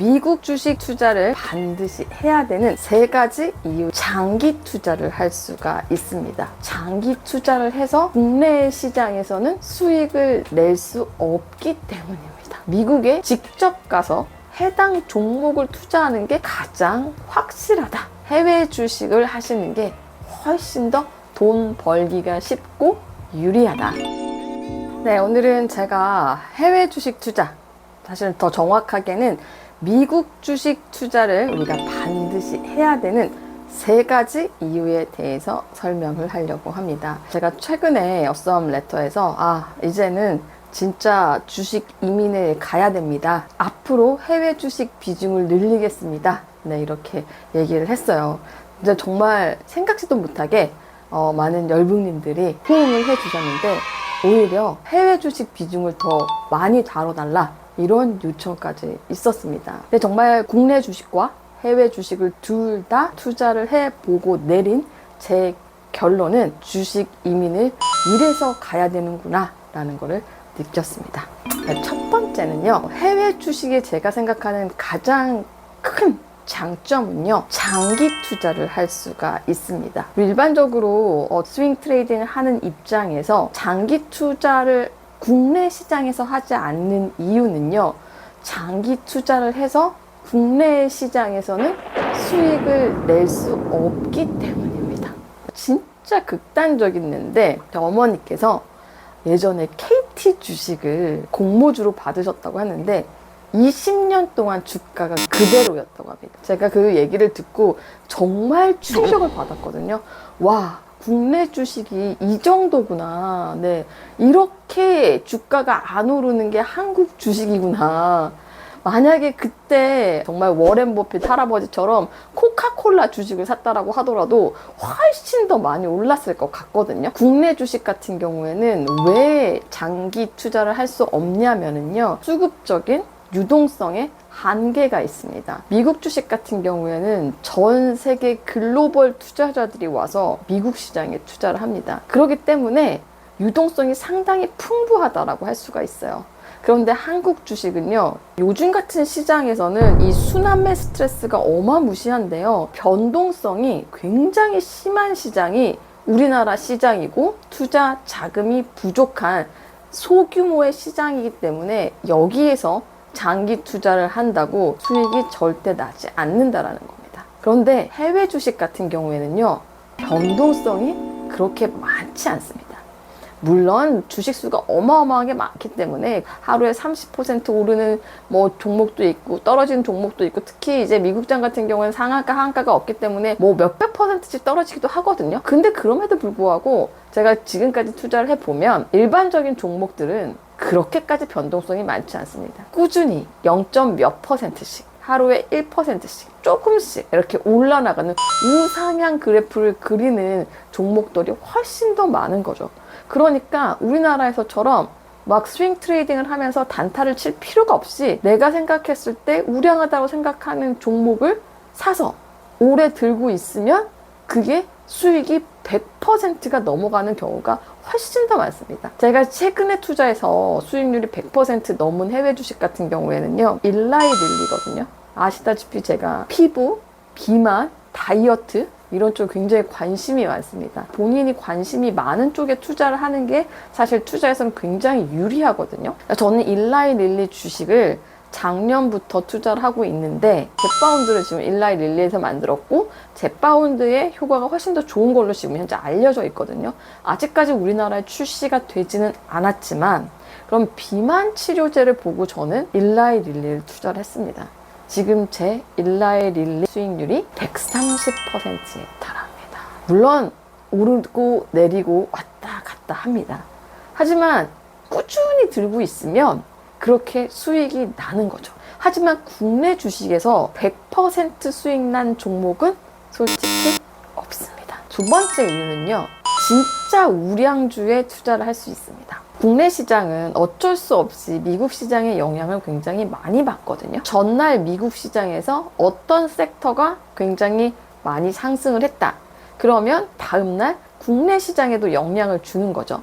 미국 주식 투자를 반드시 해야 되는 3가지 이유, 장기 투자를 할 수가 있습니다. 장기 투자를 해서 국내 시장에서는 수익을 낼 수 없기 때문입니다. 미국에 직접 가서 해당 종목을 투자하는 게 가장 확실하다. 해외 주식을 하시는 게 훨씬 더 돈 벌기가 쉽고 유리하다. 네, 오늘은 제가 해외 주식 투자, 사실 더 정확하게는 미국 주식 투자를 우리가 반드시 해야 되는 3가지 이유에 대해서 설명을 하려고 합니다. 제가 최근에 어썸 레터에서 이제는 진짜 주식 이민을 가야 됩니다. 앞으로 해외 주식 비중을 늘리겠습니다. 네, 이렇게 얘기를 했어요. 근데 정말 생각지도 못하게 많은 열북님들이 호응을 해주셨는데, 오히려 해외 주식 비중을 더 많이 다뤄달라, 이런 요청까지 있었습니다. 근데 정말 국내 주식과 해외 주식을 둘 다 투자를 해보고 내린 제 결론은 주식 이민을 이래서 가야 되는구나 라는 거를 느꼈습니다. 첫 번째는요, 해외 주식에 제가 생각하는 가장 큰 장점은요, 장기 투자를 할 수가 있습니다. 일반적으로 스윙 트레이딩을 하는 입장에서 장기 투자를 국내 시장에서 하지 않는 이유는요, 장기 투자를 해서 국내 시장에서는 수익을 낼 수 없기 때문입니다. 진짜 극단적이는데, 어머니께서 예전에 KT 주식을 공모주로 받으셨다고 하는데 20년 동안 주가가 그대로였다고 합니다. 제가 그 얘기를 듣고 정말 충격을 받았거든요. 와, 국내 주식이 이 정도구나. 네, 이렇게 주가가 안 오르는 게 한국 주식이구나. 만약에 그때 정말 워렌 버핏 할아버지처럼 코카콜라 주식을 샀다라고 하더라도 훨씬 더 많이 올랐을 것 같거든요. 국내 주식 같은 경우에는 왜 장기 투자를 할 수 없냐면요, 수급적인 유동성에 한계가 있습니다. 미국 주식 같은 경우에는 전 세계 글로벌 투자자들이 와서 미국 시장에 투자를 합니다. 그렇기 때문에 유동성이 상당히 풍부하다라고 할 수가 있어요. 그런데 한국 주식은요, 요즘 같은 시장에서는 이 순환매 스트레스가 어마무시한데요, 변동성이 굉장히 심한 시장이 우리나라 시장이고 투자 자금이 부족한 소규모의 시장이기 때문에 여기에서 장기 투자를 한다고 수익이 절대 나지 않는다라는 겁니다. 그런데 해외 주식 같은 경우에는요, 변동성이 그렇게 많지 않습니다. 물론 주식수가 어마어마하게 많기 때문에 하루에 30% 오르는 종목도 있고 떨어지는 종목도 있고, 특히 이제 미국장 같은 경우는 상한가 하한가가 없기 때문에 몇백 %씩 떨어지기도 하거든요. 근데 그럼에도 불구하고 제가 지금까지 투자를 해보면 일반적인 종목들은 그렇게까지 변동성이 많지 않습니다. 꾸준히 0. 몇 %씩, 하루에 1%씩 조금씩 이렇게 올라나가는 우상향 그래프를 그리는 종목들이 훨씬 더 많은 거죠. 그러니까 우리나라에서처럼 막 스윙 트레이딩을 하면서 단타를 칠 필요가 없이 내가 생각했을 때 우량하다고 생각하는 종목을 사서 오래 들고 있으면 그게 수익이 100%가 넘어가는 경우가 훨씬 더 많습니다. 제가 최근에 투자해서 수익률이 100% 넘은 해외 주식 같은 경우에는요, 일라이 릴리거든요. 아시다시피 제가 피부, 비만, 다이어트 이런 쪽 굉장히 관심이 많습니다. 본인이 관심이 많은 쪽에 투자를 하는 게 사실 투자에서는 굉장히 유리하거든요. 저는 일라이 릴리 주식을 작년부터 투자를 하고 있는데, 젯바운드를 지금 일라이 릴리에서 만들었고 젯바운드의 효과가 훨씬 더 좋은 걸로 지금 현재 알려져 있거든요. 아직까지 우리나라에 출시가 되지는 않았지만, 그럼 비만 치료제를 보고 저는 일라이 릴리를 투자를 했습니다. 지금 제 일라이 릴리 수익률이 130%에 달합니다. 물론 오르고 내리고 왔다 갔다 합니다. 하지만 꾸준히 들고 있으면 그렇게 수익이 나는 거죠. 하지만 국내 주식에서 100% 수익 난 종목은 솔직히 없습니다. 두 번째 이유는요, 진짜 우량주에 투자를 할 수 있습니다. 국내 시장은 어쩔 수 없이 미국 시장의 영향을 굉장히 많이 받거든요. 전날 미국 시장에서 어떤 섹터가 굉장히 많이 상승을 했다. 그러면 다음날 국내 시장에도 영향을 주는 거죠.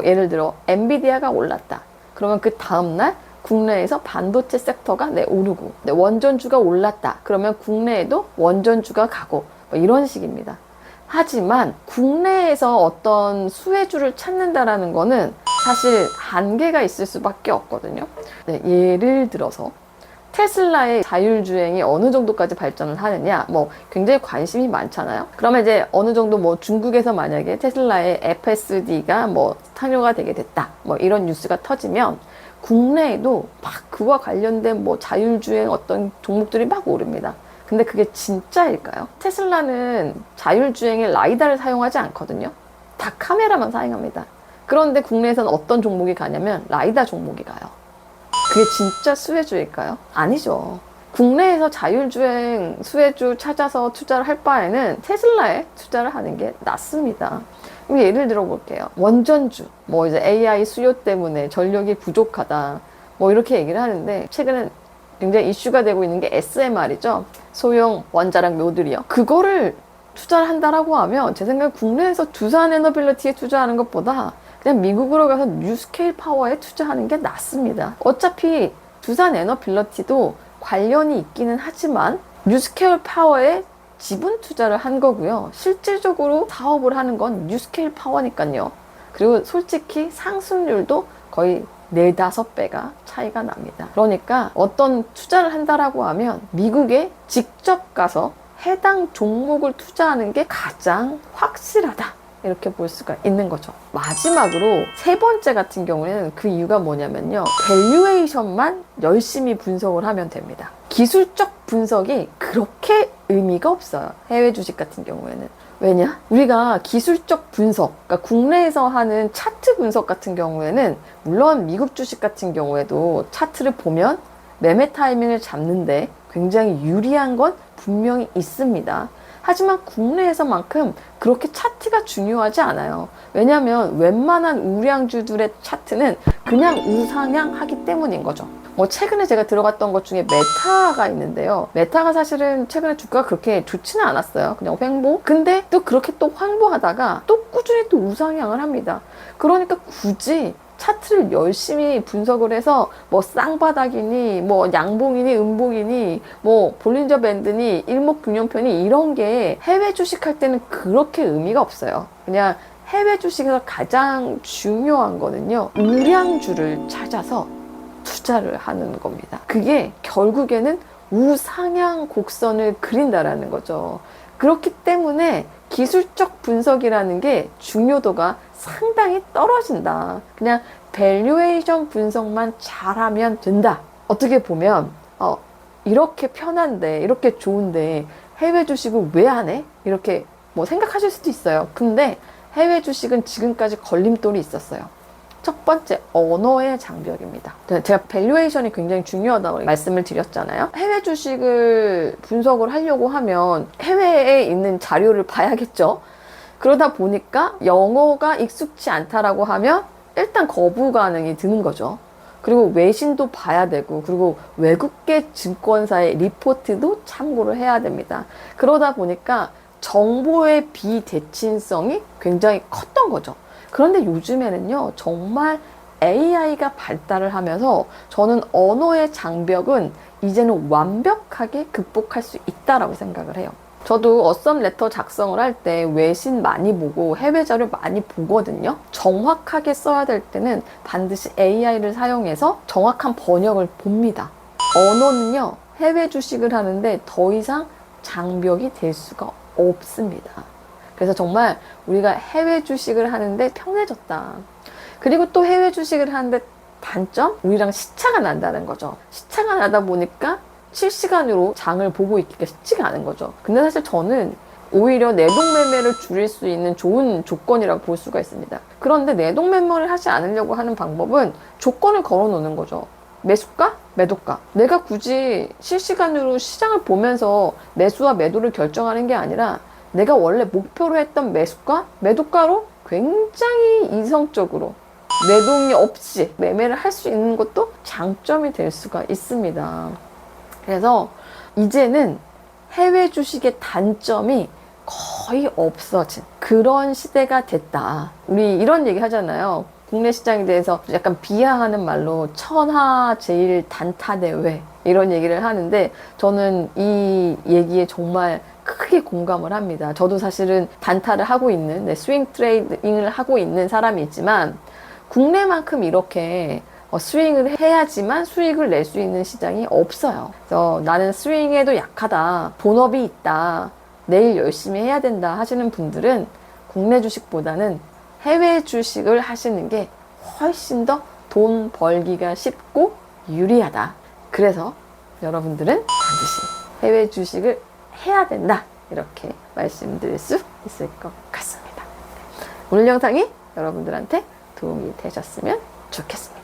예를 들어 엔비디아가 올랐다. 그러면 그 다음날 국내에서 반도체 섹터가 오르고 원전주가 올랐다. 그러면 국내에도 원전주가 가고 뭐 이런 식입니다. 하지만 국내에서 어떤 수혜주를 찾는다라는 거는 사실 한계가 있을 수밖에 없거든요. 예를 들어서 테슬라의 자율주행이 어느 정도까지 발전을 하느냐, 뭐 굉장히 관심이 많잖아요. 그러면 이제 어느 정도 뭐 중국에서 만약에 테슬라의 FSD가 뭐 상용화 되게 됐다, 뭐 이런 뉴스가 터지면 국내에도 막 그와 관련된 뭐 자율주행 어떤 종목들이 막 오릅니다. 근데 그게 진짜일까요? 테슬라는 자율주행에 라이다를 사용하지 않거든요. 다 카메라만 사용합니다. 그런데 국내에서는 어떤 종목이 가냐면 라이다 종목이 가요. 그게 진짜 수혜주일까요? 아니죠. 국내에서 자율주행 수혜주 찾아서 투자를 할 바에는 테슬라에 투자를 하는 게 낫습니다. 예를 들어 볼게요. 원전주, 뭐 이제 AI 수요 때문에 전력이 부족하다, 뭐 이렇게 얘기를 하는데 최근에 굉장히 이슈가 되고 있는 게 SMR이죠. 소형 원자력 모듈이요. 그거를 투자를 한다라고 하면 제 생각에 국내에서 두산 에너빌리티에 투자하는 것보다 그냥 미국으로 가서 뉴스케일 파워에 투자하는 게 낫습니다. 어차피 두산 에너빌리티도 관련이 있기는 하지만 뉴스케일 파워에 지분 투자를 한 거고요. 실질적으로 사업을 하는 건 뉴스케일 파워니까요. 그리고 솔직히 상승률도 거의 4, 5배가 차이가 납니다. 그러니까 어떤 투자를 한다라고 하면 미국에 직접 가서 해당 종목을 투자하는 게 가장 확실하다, 이렇게 볼 수가 있는 거죠. 마지막으로 세 번째 같은 경우에는 그 이유가 뭐냐면요, 밸류에이션만 열심히 분석을 하면 됩니다. 기술적 분석이 그렇게 의미가 없어요, 해외 주식 같은 경우에는. 왜냐? 우리가 기술적 분석, 그러니까 국내에서 하는 차트 분석 같은 경우에는 물론 미국 주식 같은 경우에도 차트를 보면 매매 타이밍을 잡는데 굉장히 유리한 건 분명히 있습니다. 하지만 국내에서만큼 그렇게 차트가 중요하지 않아요. 왜냐하면 웬만한 우량주들의 차트는 그냥 우상향하기 때문인 거죠. 뭐 최근에 제가 들어갔던 것 중에 메타가 있는데요. 메타가 사실은 최근에 주가가 그렇게 좋지는 않았어요. 그냥 횡보. 근데 또 그렇게 또 횡보하다가 또 꾸준히 또 우상향을 합니다. 그러니까 굳이 차트를 열심히 분석을 해서 뭐 쌍바닥이니 뭐 양봉이니 음봉이니 뭐 볼린저 밴드니 일목균형편이 이런 게 해외 주식할 때는 그렇게 의미가 없어요. 그냥 해외 주식에서 가장 중요한 거는요, 우량주를 찾아서 투자를 하는 겁니다. 그게 결국에는 우상향 곡선을 그린다라는 거죠. 그렇기 때문에 기술적 분석이라는 게 중요도가 상당히 떨어진다. 그냥 밸류에이션 분석만 잘하면 된다. 어떻게 보면 이렇게 편한데, 이렇게 좋은데 해외 주식을 왜 안 해? 이렇게 뭐 생각하실 수도 있어요. 근데 해외 주식은 지금까지 걸림돌이 있었어요. 첫 번째, 언어의 장벽입니다. 제가 밸류에이션이 굉장히 중요하다고 말씀을 드렸잖아요. 해외 주식을 분석을 하려고 하면 해외에 있는 자료를 봐야겠죠. 그러다 보니까 영어가 익숙치 않다라고 하면 일단 거부 반응이 드는 거죠. 그리고 외신도 봐야 되고, 그리고 외국계 증권사의 리포트도 참고를 해야 됩니다. 그러다 보니까 정보의 비대칭성이 굉장히 컸던 거죠. 그런데 요즘에는요, 정말 AI가 발달을 하면서 저는 언어의 장벽은 이제는 완벽하게 극복할 수 있다라고 생각을 해요. 저도 어썸 레터 작성을 할 때 외신 많이 보고 해외 자료 많이 보거든요. 정확하게 써야 될 때는 반드시 AI를 사용해서 정확한 번역을 봅니다. 언어는요, 해외 주식을 하는데 더 이상 장벽이 될 수가 없습니다. 그래서 정말 우리가 해외 주식을 하는데 편해졌다. 그리고 또 해외 주식을 하는데 단점? 우리랑 시차가 난다는 거죠. 시차가 나다 보니까 실시간으로 장을 보고 있기가 쉽지가 않은 거죠. 근데 사실 저는 오히려 내동매매를 줄일 수 있는 좋은 조건이라고 볼 수가 있습니다. 그런데 내동매매를 하지 않으려고 하는 방법은 조건을 걸어 놓는 거죠. 매수가, 매도가. 내가 굳이 실시간으로 시장을 보면서 매수와 매도를 결정하는 게 아니라 내가 원래 목표로 했던 매수가, 매도가로 굉장히 이성적으로 내동이 없이 매매를 할 수 있는 것도 장점이 될 수가 있습니다. 그래서 이제는 해외 주식의 단점이 거의 없어진 그런 시대가 됐다. 우리 이런 얘기 하잖아요. 국내 시장에 대해서 약간 비하하는 말로 천하제일단타대회 이런 얘기를 하는데 저는 이 얘기에 정말 크게 공감을 합니다. 저도 사실은 단타를 하고 있는, 스윙 트레이딩을 하고 있는 사람이지만 국내만큼 이렇게 스윙을 해야지만 수익을 낼 수 있는 시장이 없어요. 그래서 나는 스윙에도 약하다, 본업이 있다, 내일 열심히 해야 된다 하시는 분들은 국내 주식보다는 해외 주식을 하시는 게 훨씬 더 돈 벌기가 쉽고 유리하다. 그래서 여러분들은 반드시 해외 주식을 해야 된다. 이렇게 말씀드릴 수 있을 것 같습니다. 오늘 영상이 여러분들한테 도움이 되셨으면 좋겠습니다.